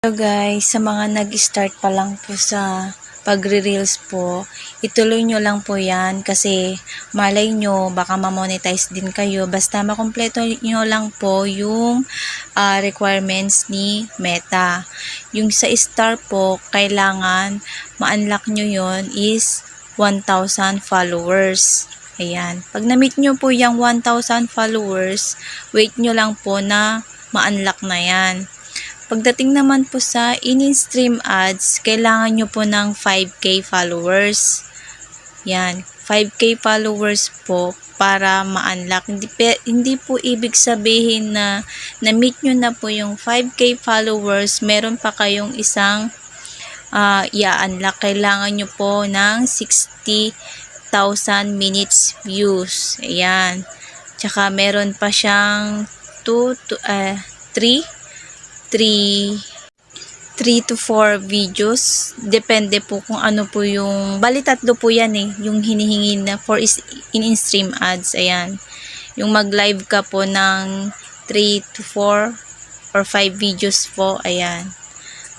Hello guys, sa mga nag-start pa lang po sa pagre-reels po, ituloy nyo lang po yan kasi malay nyo baka ma-monetize din kayo. Basta makumpleto nyo lang po yung requirements ni Meta. Yung sa star po, kailangan ma-unlock nyo yon is 1,000 followers. Ayan. Pag na-meet nyo po yung 1,000 followers, wait nyo lang po na ma-unlock na yan. Pagdating naman po sa in-stream ads, kailangan nyo po ng 5K followers. Yan, 5K followers po para ma-unlock. Hindi po ibig sabihin na na-meet nyo na po yung 5K followers, meron pa kayong isang i-unlock. Kailangan nyo po ng 60,000 minutes views. Ayan. Tsaka meron pa siyang 3 to 4 videos. Depende po kung ano po yung, bali tatlo po yan yung hinihingi na for in-stream ads. Ayan. Yung mag-live ka po ng 3 to 4 or 5 videos po. Ayan.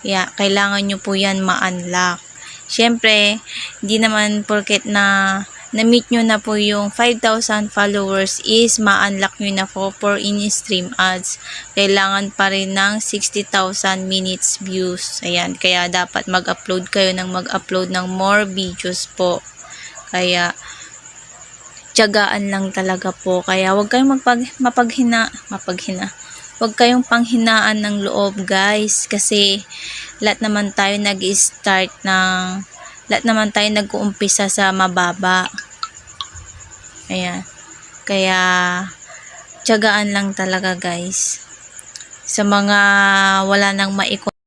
Yeah, kailangan nyo po yan ma-unlock. Siyempre, hindi naman porket na-meet nyo na po yung 5,000 followers is ma-unlock nyo na po for in-stream ads. Kailangan pa rin ng 60,000 minutes views. Ayan, kaya dapat mag-upload kayo ng more videos po. Kaya, tiyagaan lang talaga po. Kaya, huwag kayong mapaghina. Huwag kayong panghinaan ng loob, guys. Kasi, lahat naman tayo nag-uumpisa sa mababa. Ayan. Kaya, tiyagaan lang talaga, guys. Sa mga wala nang maikot